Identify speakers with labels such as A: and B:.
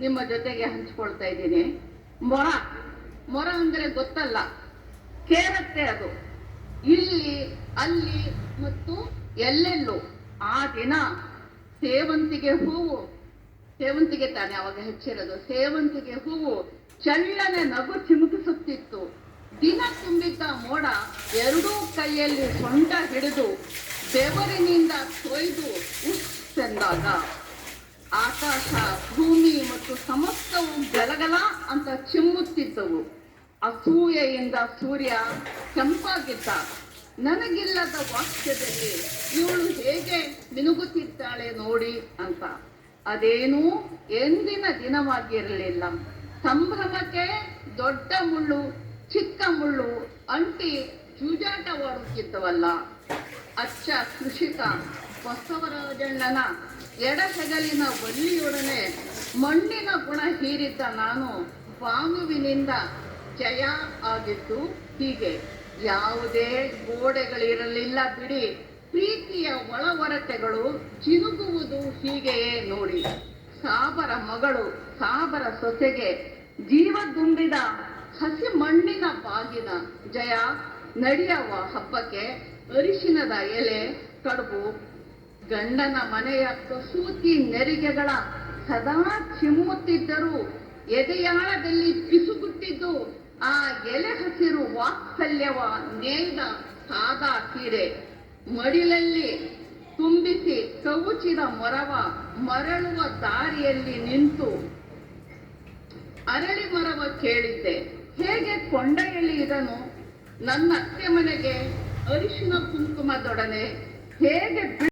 A: ನಿಮ್ಮ ಜೊತೆಗೆ ಹಂಚಿಕೊಳ್ತಾ ಇದ್ದೀನಿ. ಮೊರ ಮೊರ ಅಂದ್ರೆ ಗೊತ್ತಲ್ಲ, ಕೇರತ್ತೆ ಅದು ಇಲ್ಲಿ ಅಲ್ಲಿ ಮತ್ತು ಎಲ್ಲೆಲ್ಲೂ. ಆ ದಿನ ಸೇವಂತಿಗೆ ಹೂವು, ಸೇವಂತಿಗೆ ತಾನೆ ಅವಾಗ ಹೆಚ್ಚಿರೋದು, ಸೇವಂತಿಗೆ ಹೂವು ಚಳ್ಳನೆ ನಗು ಚಿಮುಕಿಸುತ್ತಿತ್ತು. ದಿನ ತುಂಬಿದ್ದ ಮೋಡ ಎರಡೂ ಕೈಯಲ್ಲಿ ಸೊಂಟ ಹಿಡಿದು ಬೆವರಿನಿಂದ ತೊಯ್ದು ಉಸ್ಸೆಂದಾಗ ಆಕಾಶ, ಭೂಮಿ ಮತ್ತು ಸಮಸ್ತವು ಗಲಗಲ ಅಂತ ಚಿಮ್ಮುತ್ತಿದ್ದವು. ಅಸೂಯೆಯಿಂದ ಸೂರ್ಯ ಕೆಂಪಾಗಿದ್ದ. ನನಗಿಲ್ಲದ ವಾಕ್ಯದಲ್ಲಿ ಇವಳು ಹೇಗೆ ಮಿನುಗುತ್ತಿದ್ದಾಳೆ ನೋಡಿ ಅಂತ. ಅದೇನೂ ಎಂದಿನ ದಿನವಾಗಿರಲಿಲ್ಲ. ಸಂಭ್ರಮಕ್ಕೆ ದೊಡ್ಡ ಮುಳ್ಳು ಚಿಕ್ಕ ಮುಳ್ಳು ಅಂಟಿ ಜೂಜಾಟವಾಡುತ್ತಿದ್ದವಲ್ಲ. ಅಚ್ಚ ಕೃಷಿಕ ಬಸವರಾಜಣ್ಣನ ಎಡಹೆಗಲಿನ ಬಳ್ಳಿಯೊಡನೆ ಮಣ್ಣಿನ ಗುಣ ಹೀರಿದ್ದ ನಾನು ಬಾನುವಿನಿಂದ ಜಯ ಆಗಿದ್ದು ಹೀಗೆ. ಯಾವುದೇ ಗೋಡೆಗಳಿರಲಿಲ್ಲ ಬಿಡಿ, ಪ್ರೀತಿಯ ಒಳವರಟೆಗಳು ಚಿನುಗುವುದು ಹೀಗೆಯೇ ನೋಡಿ. ಸಾಬರ ಮಗಳು ಸಾಬರ ಸೊಸೆಗೆ ಜೀವ ತುಂಬಿದ ಹಸಿ ಮಣ್ಣಿನ ಬಾಗಿನ ಜಯ. ನಡೆಯವ ಹಬ್ಬಕ್ಕೆ ಅರಿಶಿನದ ಎಲೆ ಕಡುಬು. ಗಂಡನ ಮನೆಯ ಕಸೂತಿ ನೆರಿಗೆಗಳ ಸದಾ ಚಿಮ್ಮುತ್ತಿದ್ದರೂ ಎದೆಯಾಳದಲ್ಲಿ ಪಿಸುಗುಟ್ಟಿದ್ದು ಆ ಎಲೆ ಹಸಿರು ವಾತ್ಸಲ್ಯವ ನೇಯ್ದ ಸಾದಾ ಸೀರೆ. ಮಡಿಲಲ್ಲಿ ತುಂಬಿಸಿ ಕವುಚಿದ ಮೊರವ ಮರಳುವ ದಾರಿಯಲ್ಲಿ ನಿಂತು ಅರಳಿ ಮರವ ಕೇಳಿದ್ದೆ. ಹೇಗೆ ಕೊಂಡೆಯಲ್ಲಿ ಇದನು ನನ್ನ ಅತ್ತೆ ಮನೆಗೆ ಅರಿಶಿನ ಕುಂಕುಮದೊಡನೆ ಹೇಗೆ